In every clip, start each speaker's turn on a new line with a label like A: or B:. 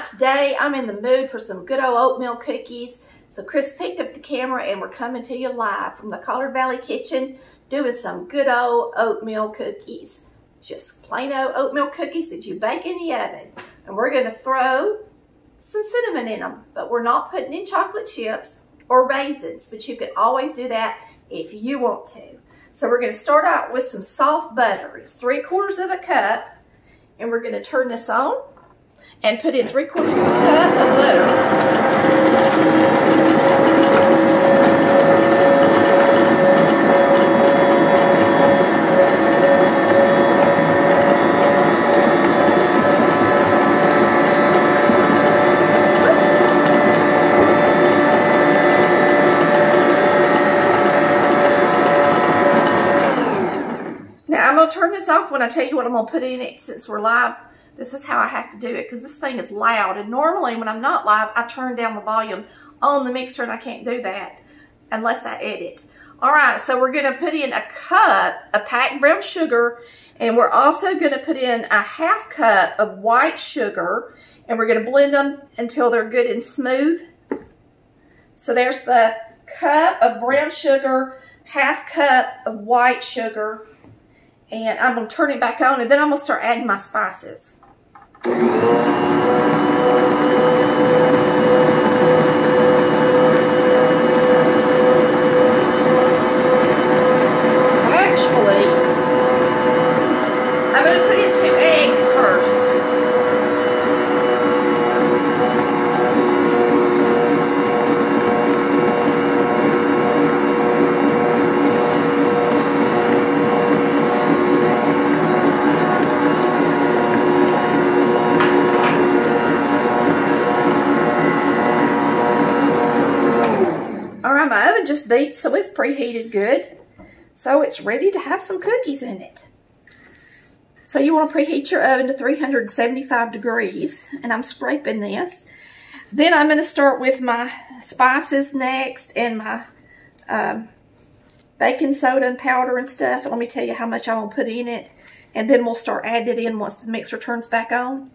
A: today I'm in the mood for some good old oatmeal cookies. So Chris picked up the camera and we're coming to you live from the Collard Valley kitchen doing some good old oatmeal cookies. Just plain old oatmeal cookies that you bake in the oven. And we're going to throw some cinnamon in them, but we're not putting in chocolate chips or raisins, but you can always do that if you want to. So we're going to start out with some soft butter. It's 3/4 of a cup, and we're going to turn this on and put in 3/4 of a cup of butter. Turn this off when I tell you what I'm going to put in it. Since we're live, this is how I have to do it because this thing is loud, and normally when I'm not live I turn down the volume on the mixer, and I can't do that unless I edit. Alright, so we're going to put in a cup of packed brown sugar, and we're also going to put in a 1/2 cup of white sugar, and we're going to blend them until they're good and smooth. So there's the cup of brown sugar, 1/2 cup of white sugar. And I'm going to turn it back on, and then I'm going to start adding my spices. Actually, I'm going to put in 2 eggs first. My oven just beat, so it's preheated good. So it's ready to have some cookies in it. So you want to preheat your oven to 375 degrees, and I'm scraping this. Then I'm going to start with my spices next, and my baking soda and powder and stuff. And let me tell you how much I'm going to put in it, and then we'll start adding it in once the mixer turns back on.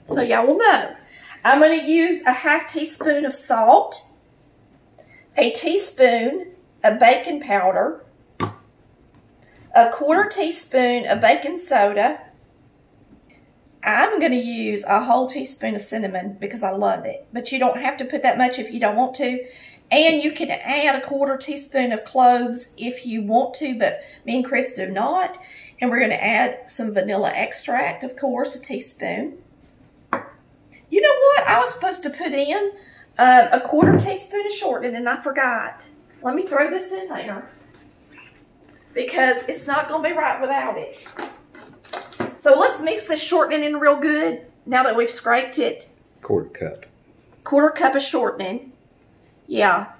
A: So y'all will know. I'm going to use a 1/2 teaspoon of salt, a teaspoon of baking powder, a 1/4 teaspoon of baking soda. I'm going to use a whole teaspoon of cinnamon because I love it, but you don't have to put that much if you don't want to. And you can add a 1/4 teaspoon of cloves if you want to, but me and Chris do not. And we're going to add some vanilla extract, of course, a teaspoon. You know what? I was supposed to put in a 1/4 teaspoon of shortening, and I forgot. Let me throw this in there because it's not going to be right without it. So let's mix this shortening in real good now that we've scraped it.
B: 1/4 cup.
A: 1/4 cup of shortening. Yeah.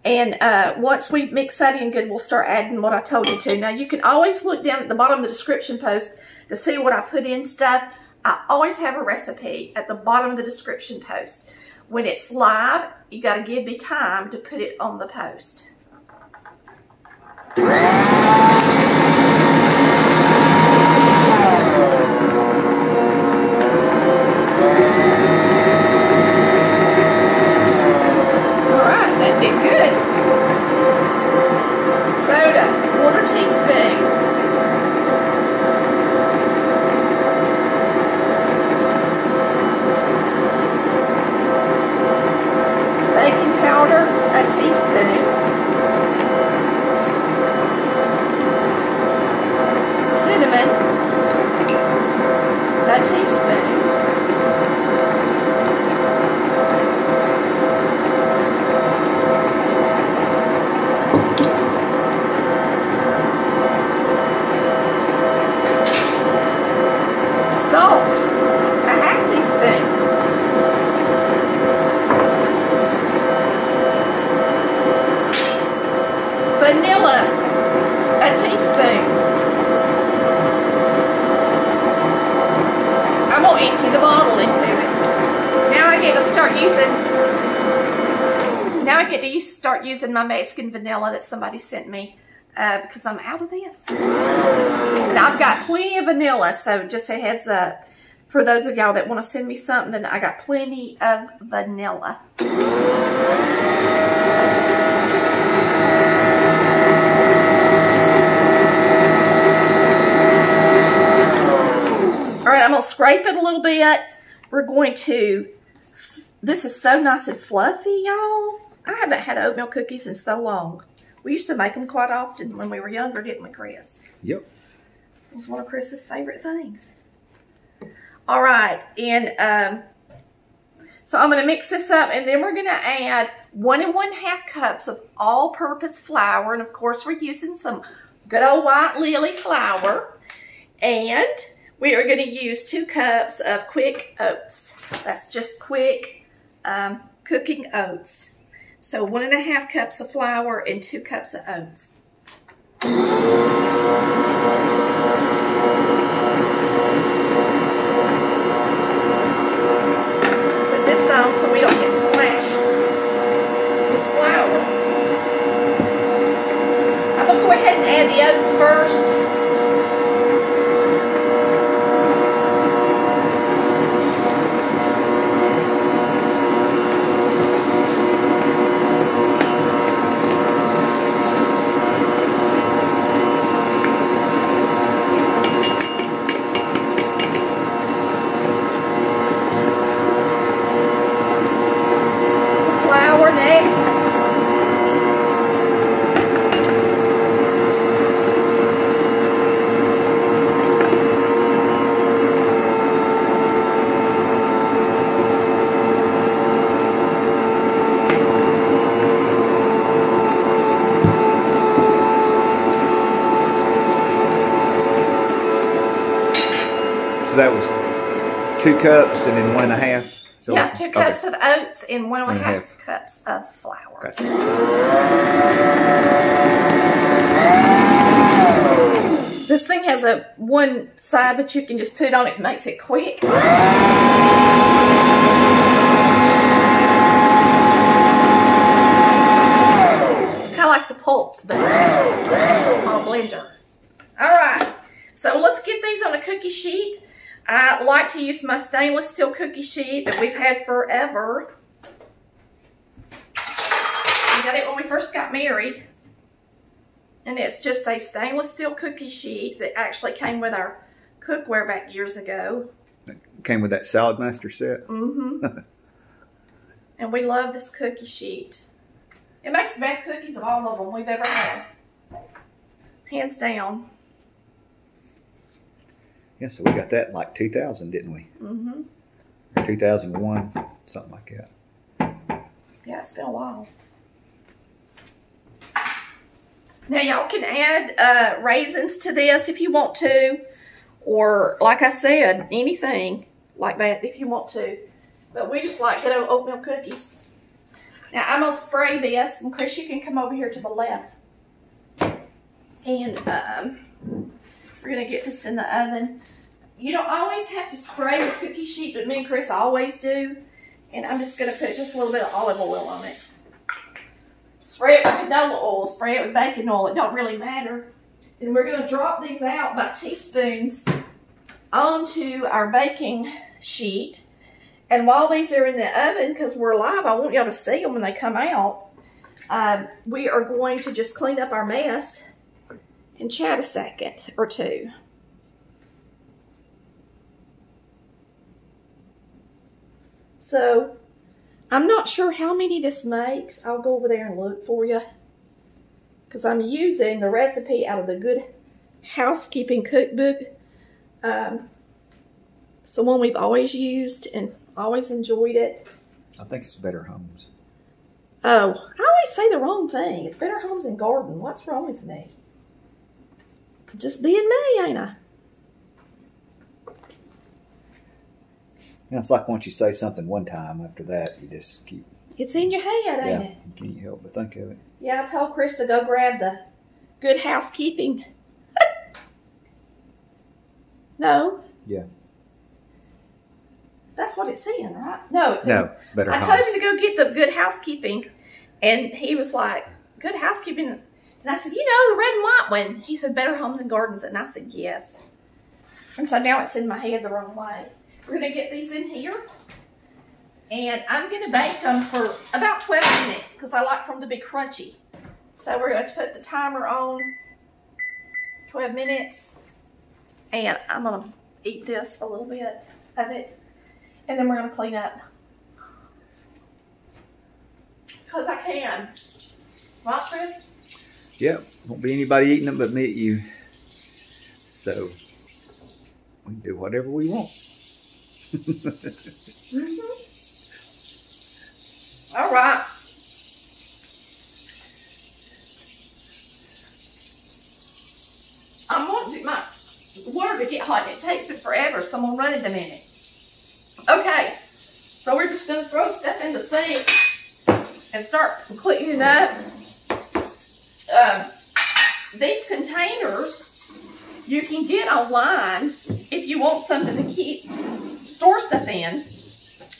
A: And once we mix that in good, we'll start adding what I told you to. Now, you can always look down at the bottom of the description post to see what I put in stuff. I always have a recipe at the bottom of the description post. When it's live, you got to give me time to put it on the post. Alright, that did good. Soda, 1/4 teaspoon. Baking powder, a teaspoon. Cinnamon, a teaspoon. Salt, a 1/2 teaspoon. Vanilla, a teaspoon. I'm going to empty the bottle into it. Now I get to start using my Mexican vanilla that somebody sent me because I'm out of this. And I've got plenty of vanilla, so just a heads up. For those of y'all that want to send me something, I got plenty of vanilla. All right, I'm going to scrape it a little bit. We're going to, this is so nice and fluffy, y'all. I haven't had oatmeal cookies in so long. We used to make them quite often when we were younger, didn't we, Chris?
B: Yep.
A: It was one of Chris's favorite things. All right, and so I'm going to mix this up, and then we're going to add 1 1/2 cups of all-purpose flour, and of course we're using some good old white lily flour, and we are going to use 2 cups of quick oats. That's just quick cooking oats. So 1 1/2 cups of flour and 2 cups of oats. Put this on so we don't get splashed with flour. I'm going to go ahead and add the oats first.
B: That was 2 cups and then 1 1/2. So,
A: yeah, 2 cups of oats and 1 1/2 cups of flour.
B: Gotcha.
A: This thing has a one side that you can just put it on. It makes it quick. Kind of like the pulps, but on a blender. All right, so let's get these on a cookie sheet. I like to use my stainless steel cookie sheet that we've had forever. We got it when we first got married. And it's just a stainless steel cookie sheet that actually came with our cookware back years ago.
B: It came with that Salad Master set?
A: Mm-hmm. And we love this cookie sheet. It makes the best cookies of all of them we've ever had. Hands down.
B: Yeah, so we got that in like 2000, didn't we?
A: Mm-hmm.
B: Or 2001, something like that.
A: Yeah, it's been a while. Now, y'all can add raisins to this if you want to. Or, like I said, anything like that if you want to. But we just like good old oatmeal cookies. Now, I'm going to spray this. And, Chris, you can come over here to the left. And we're going to get this in the oven. You don't always have to spray the cookie sheet, but me and Chris always do. And I'm just going to put just a little bit of olive oil on it. Spray it with canola oil, spray it with bacon oil. It don't really matter. And we're going to drop these out by teaspoons onto our baking sheet. And while these are in the oven, because we're live, I want y'all to see them when they come out. We are going to just clean up our mess and chat a second or two. So, I'm not sure how many this makes. I'll go over there and look for you. Because I'm using the recipe out of the Good Housekeeping Cookbook. It's the one we've always used and always enjoyed it.
B: I think it's Better Homes.
A: Oh, I always say the wrong thing. It's Better Homes and Garden. What's wrong with me? Just being me, ain't I?
B: Yeah, it's like once you say something one time, after that, you just keep...
A: It's in your head, ain't it?
B: You can't help but think of it.
A: Yeah, I told Chris to go grab the Good Housekeeping. No.
B: Yeah.
A: That's what it's saying, right? No, it's
B: Better Homes.
A: I told you to go get the Good Housekeeping, and he was like, Good Housekeeping? And I said, you know, the red and white one. He said, Better Homes and Gardens, and I said, yes. And so now it's in my head the wrong way. We're going to get these in here. And I'm going to bake them for about 12 minutes because I like for them to be crunchy. So we're going to put the timer on 12 minutes. And I'm going to eat this a little bit of it. And then we're going to clean up. Because I can. Right, Chris?
B: Yep. Won't be anybody eating them but me and you. So we can do whatever we want.
A: All right. I'm wanting my water to get hot. It takes it forever, so I'm going to run it a minute. Okay. So we're just going to throw stuff in the sink and start cleaning up. These containers you can get online if you want something to store stuff in.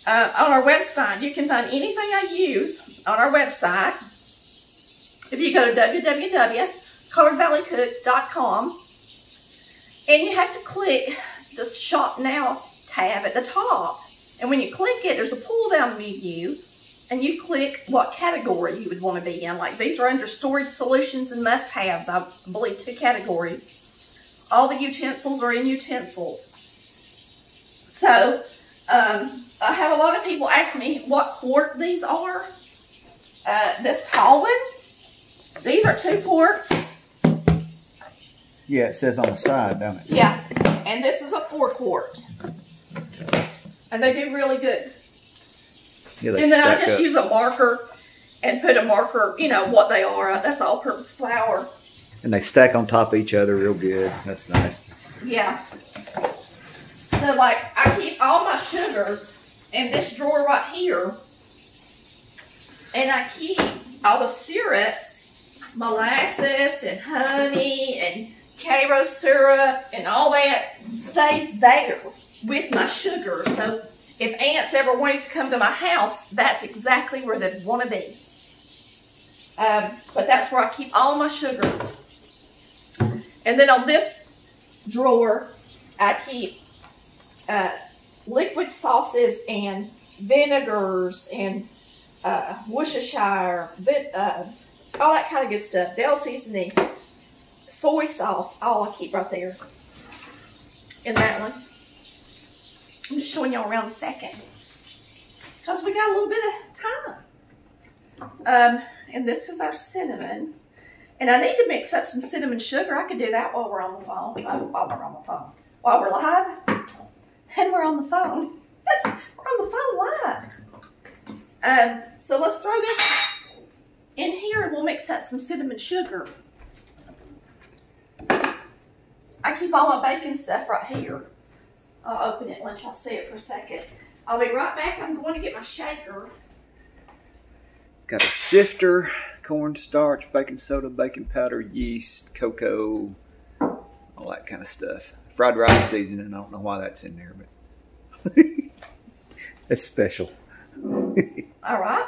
A: On our website, you can find anything I use on our website. If you go to www.colorvalleycooks.com, and you have to click the Shop Now tab at the top. And when you click it, there's a pull-down menu, and you click what category you would want to be in. Like these are under storage solutions and must-haves, I believe 2 categories. All the utensils are in utensils. So, I have a lot of people ask me what quart these are. This tall one, these are 2 quarts.
B: Yeah, it says on the side, don't it?
A: Yeah, and this is a 4 quart. And they do really good.
B: Yeah,
A: and then I just use a marker and put a marker, you know, what they are. That's all-purpose flour.
B: And they stack on top of each other real good. That's nice.
A: Yeah. So, like, I keep all my sugars in this drawer right here. And I keep all the syrups, molasses and honey and Karo syrup and all that stays there with my sugar. So, if ants ever wanted to come to my house, that's exactly where they'd want to be. But that's where I keep all my sugar. And then on this drawer, I keep liquid sauces and vinegars and Worcestershire, all that kind of good stuff. Dill seasoning, soy sauce, all I keep right there in that one. I'm just showing y'all around a second because we got a little bit of time. And this is our cinnamon. And I need to mix up some cinnamon sugar. I could do that while we're on the phone. While we're live. And we're on the phone. We're on the phone live. So let's throw this in here and we'll mix up some cinnamon sugar. I keep all my baking stuff right here. I'll open it and let y'all see it for a second. I'll be right back. I'm going to get my shaker.
B: Got a sifter, cornstarch, baking soda, baking powder, yeast, cocoa, all that kind of stuff. Fried rice seasoning. I don't know why that's in there, but it's special.
A: All right.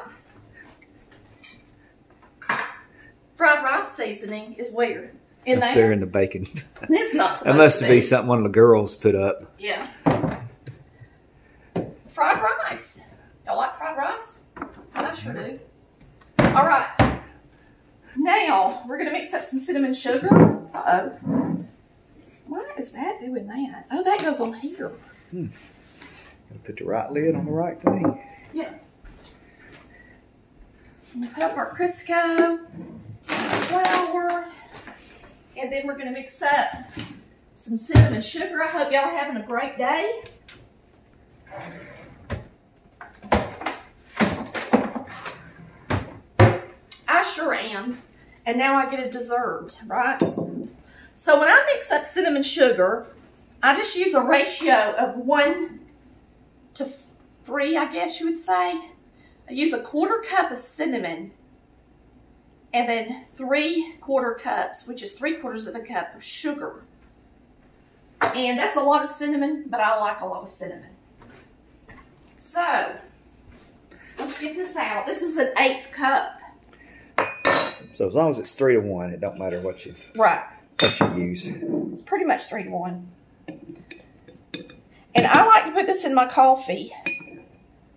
A: Fried rice seasoning is where? In
B: up there in the bacon.
A: It's not supposed to be.
B: That must be something one of the girls put up.
A: Yeah. Fried rice. Y'all like fried rice? I sure do. All right. Now, we're going to mix up some cinnamon sugar. Uh-oh. What is that doing that? Oh, that goes on here.
B: Gotta put the right lid on the right thing.
A: Yeah. And put up our Crisco, flour, and then we're going to mix up some cinnamon sugar. I hope y'all are having a great day. I sure am. And now I get a dessert, right? So when I mix up cinnamon sugar, I just use a ratio of 1 to 3, I guess you would say. I use a 1/4 cup of cinnamon and then 3/4 cups, which is 3/4 of a cup of sugar. And that's a lot of cinnamon, but I like a lot of cinnamon. So, let's get this out. This is an 1/8 cup.
B: So as long as it's 3 to 1, it don't matter what you use.
A: It's pretty much 3 to 1. And I like to put this in my coffee.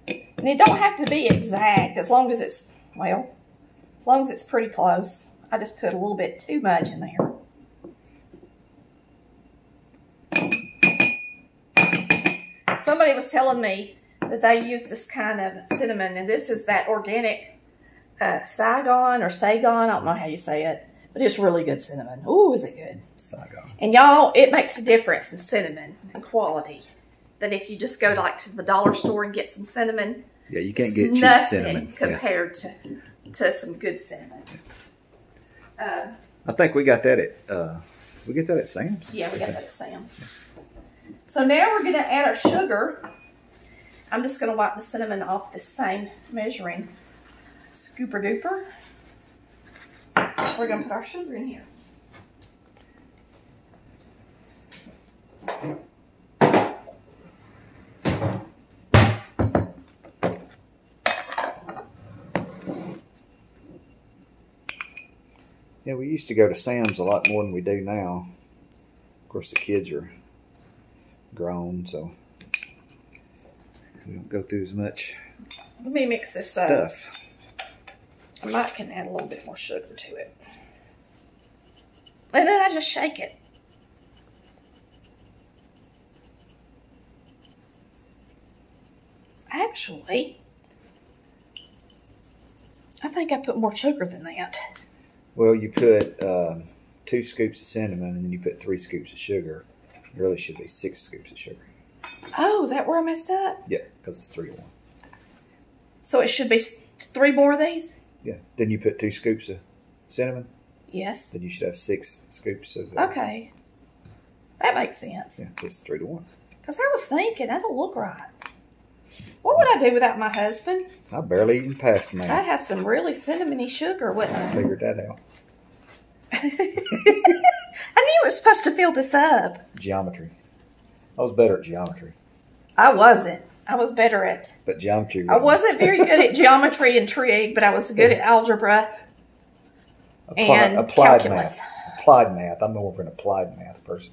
A: And it don't have to be exact as long as it's, well, as long as it's pretty close. I just put a little bit too much in there. Somebody was telling me that they use this kind of cinnamon, and this is that organic Saigon or Saigon. I don't know how you say it, but it's really good cinnamon. Ooh, is it good?
B: Saigon.
A: And y'all, it makes a difference in cinnamon and quality. That if you just go like to the dollar store and get some cinnamon,
B: yeah, you can't get cheap cinnamon
A: compared to some good cinnamon.
B: I think we got that at we get that at Sam's.
A: Yeah, we got that at Sam's. Yeah. So now we're going to add our sugar. I'm just going to wipe the cinnamon off the same measuring scooper duper. We're going to put our sugar in here.
B: Yeah, we used to go to Sam's a lot more than we do now. Of course, the kids are grown, so we don't go through as much.
A: Let me mix this
B: stuff.
A: I might can add a little bit more sugar to it. And then I just shake it. Actually, I think I put more sugar than that.
B: Well, you put 2 scoops of cinnamon, and then you put 3 scoops of sugar. It really should be 6 scoops of sugar.
A: Oh, is that where I messed up?
B: Yeah, because it's 3 to 1.
A: So it should be 3 more of these?
B: Yeah. Then you put 2 scoops of cinnamon.
A: Yes.
B: Then you should have 6 scoops of...
A: okay. That makes sense.
B: Yeah, it's 3 to 1.
A: Because I was thinking, that don't look right. What would I do without my husband?
B: I barely even passed me.
A: I'd have some really cinnamony sugar, wouldn't I?
B: I figured that out.
A: I knew we were supposed to fill this up.
B: Geometry. I was better at geometry.
A: I wasn't. I was better at...
B: But geometry...
A: I wasn't very good at geometry and trig, but I was good at algebra and calculus.
B: Math. Applied math. I'm more of an applied math person.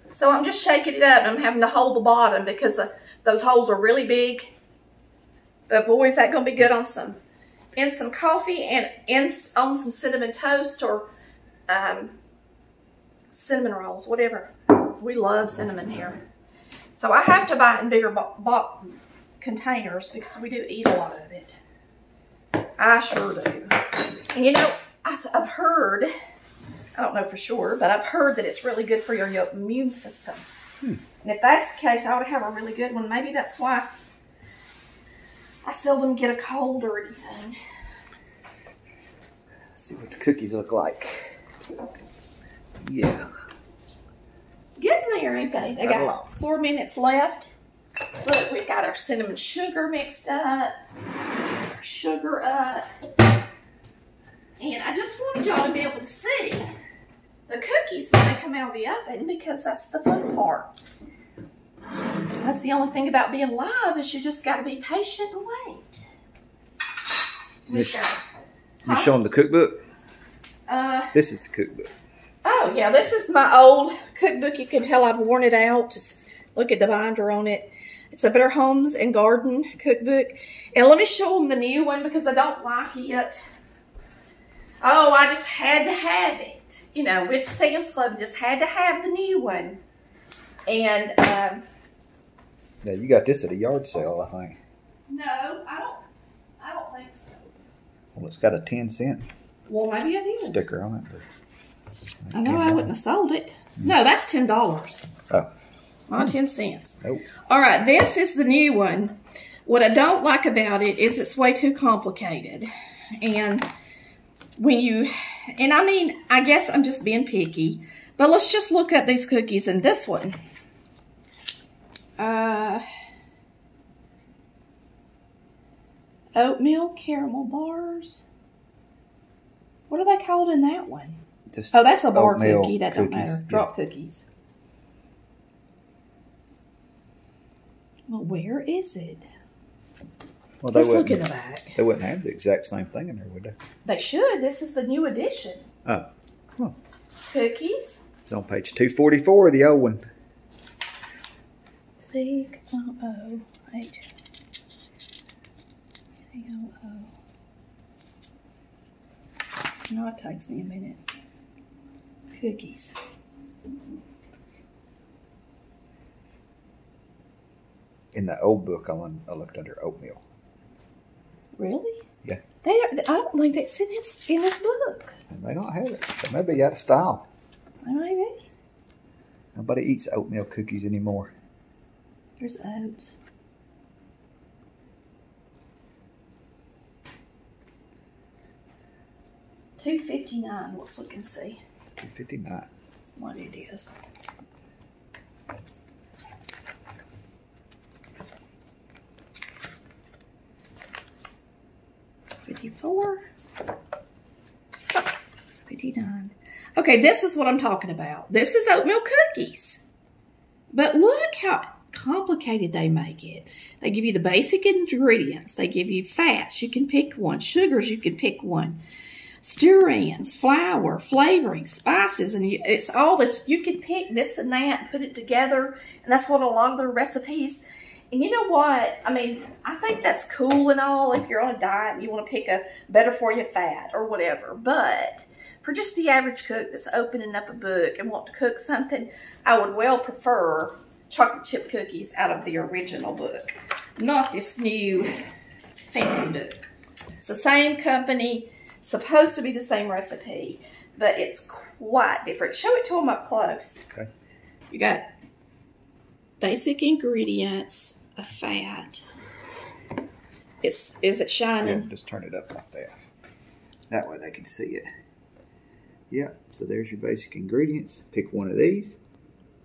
A: So I'm just shaking it up. I'm having to hold the bottom because those holes are really big. But boy, is that going to be good on some coffee and on some cinnamon toast or cinnamon rolls, whatever. We love cinnamon here. So I have to buy it in bigger containers because we do eat a lot of it. I sure do. And you know, I've heard, I don't know for sure, but I've heard that it's really good for your immune system. And if that's the case, I ought to have a really good one. Maybe that's why I seldom get a cold or anything.
B: Let's see what the cookies look like. Yeah.
A: Getting there, ain't they? They got like 4 minutes left. Look, we've got our cinnamon sugar mixed up, our sugar up. And I just wanted y'all to be able to see the cookies when they come out of the oven because that's the fun part. That's the only thing about being live is you just got to be patient and wait.
B: You showing the cookbook? This is the cookbook.
A: Oh, yeah, this is my old cookbook. You can tell I've worn it out. Just look at the binder on it. It's a Better Homes and Garden cookbook. And let me show them the new one because I don't like it. Oh, I just had to have it. You know, with Sam's Club, just had to have the new one. And,
B: yeah, you got this at a yard sale, I think.
A: No, I don't think so.
B: Well, it's got a 10-cent
A: Well, maybe I did.
B: sticker on it. But
A: I know I wouldn't have sold it. No, that's $10.
B: Oh.
A: Not 10 cents.
B: Nope.
A: All right, this is the new one. What I don't like about it is it's way too complicated. And when you, and I mean, I guess I'm just being picky, but let's just look up these cookies in this one. Oatmeal caramel bars. What are they called in that one?
B: Just
A: oh, that's a bar cookie. That
B: cookies.
A: Don't matter. Drop cookies. Well, where is it?
B: Well,
A: let's look in the back.
B: They wouldn't have the exact same thing in there, would they?
A: They should. This is the new edition.
B: Oh. Huh.
A: Cookies.
B: It's on page 244 of the old one.
A: CLOVES. No, it takes me a minute. Cookies.
B: In the old book, I looked under oatmeal.
A: Really?
B: Yeah.
A: I don't think that's in this book.
B: They may not have it. They may be out of style.
A: Maybe.
B: Nobody eats oatmeal cookies anymore.
A: There's oats. $2.59. Let's look and see.
B: $2.59.
A: What it is. $54. $59. Okay, this is what I'm talking about. This is oatmeal cookies. But look how complicated they make it. They give you the basic ingredients. They give you fats. You can pick one. Sugars, you can pick one. Stir-ins, flour, flavoring, spices, and it's all this. You can pick this and that and put it together, and that's what a lot of the recipes. And you know what? I mean, I think that's cool and all if you're on a diet and you want to pick a better for you fat or whatever. But for just the average cook that's opening up a book and want to cook something, I would well prefer chocolate chip cookies out of the original book, not this new fancy book. It's the same company, supposed to be the same recipe, but it's quite different. Show it to them up close.
B: Okay.
A: You got basic ingredients, a fat. Is it shining?
B: Yeah, just turn it up like that. That way they can see it. Yeah, so there's your basic ingredients. Pick one of these.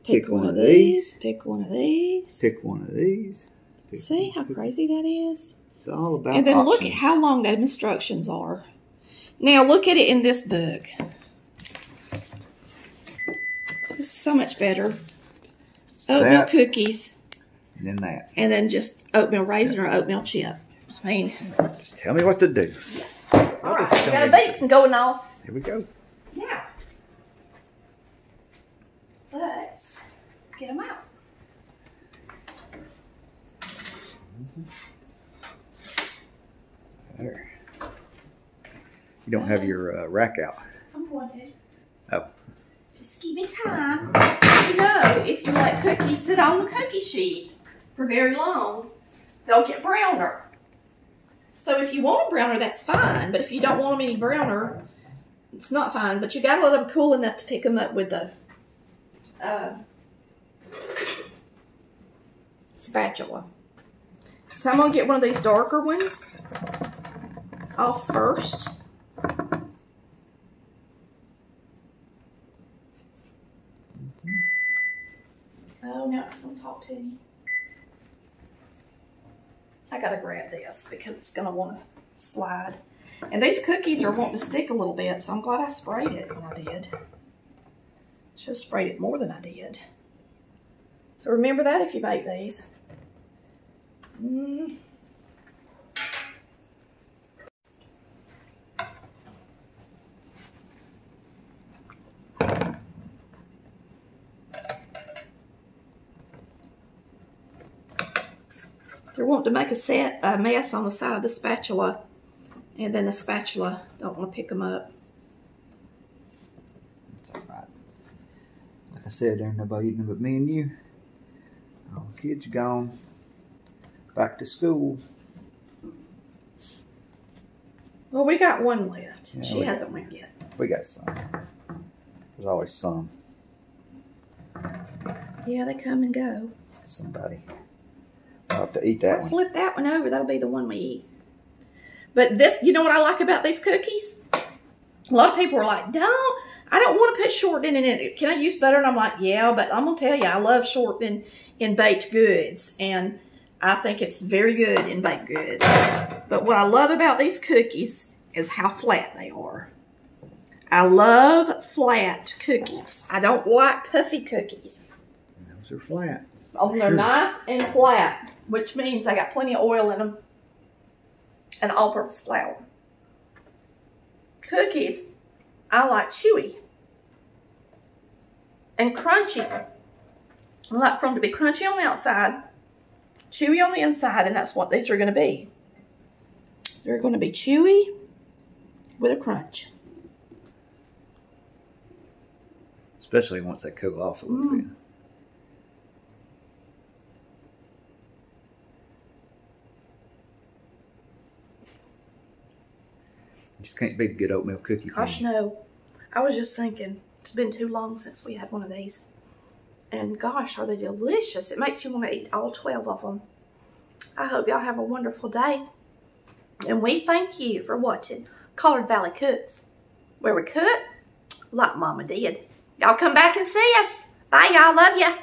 A: Pick one of these. Pick one of these.
B: Pick one of these.
A: See how crazy that is?
B: It's all about
A: And then
B: options.
A: look at how long the instructions are. Now look at it in this book. This is so much better. Oatmeal cookies.
B: And then that.
A: And then just oatmeal raisin or oatmeal chip. I mean.
B: Just tell me what to do.
A: All right, we got a bacon going off.
B: Here we go.
A: Yeah. Let's get them out.
B: There. You don't have your rack out.
A: I'm going to.
B: Oh.
A: Just give me time. You know, if you let cookies sit on the cookie sheet for very long, they'll get browner. So if you want a browner, that's fine. But if you don't want them any browner, it's not fine. But you got to let them cool enough to pick them up with the spatula. So I'm going to get one of these darker ones off first. Oh, now it's going to talk to me. I got to grab this because it's going to want to slide. And these cookies are wanting to stick a little bit, so I'm glad I sprayed it when I did. Should have sprayed it more than I did. So remember that if you bake these. They're wanting to make a mess on the side of the spatula, and then the spatula don't want to pick them up.
B: That's all right. Like I said, there ain't nobody eating them but me and you. All the kids are gone. Back to school.
A: Well, we got one left.
B: Yeah,
A: she hasn't went yet.
B: We got some. There's always some.
A: Yeah, they come and go.
B: Somebody. I'll have to eat that one.
A: Flip that one over. That'll be the one we eat. But this, you know what I like about these cookies? A lot of people are like, I don't want to put shortening in it. Can I use butter? And I'm like, yeah, but I'm going to tell you, I love shortening in baked goods. And I think it's very good in baked goods. But what I love about these cookies is how flat they are. I love flat cookies. I don't like puffy cookies.
B: Those are flat.
A: Oh, they're nice and flat, which means I got plenty of oil in them and all-purpose flour. Cookies, I like chewy and crunchy. I like for them to be crunchy on the outside, chewy on the inside, and that's what these are going to be. They're going to be chewy with a crunch.
B: Especially once they cool off a little bit. You just can't beat a good oatmeal cookie.
A: Gosh, no. I was just thinking, it's been too long since we had one of these. And gosh, are they delicious. It makes you want to eat all 12 of them. I hope y'all have a wonderful day. And we thank you for watching Collard Valley Cooks, where we cook like Mama did. Y'all come back and see us. Bye, y'all. Love ya.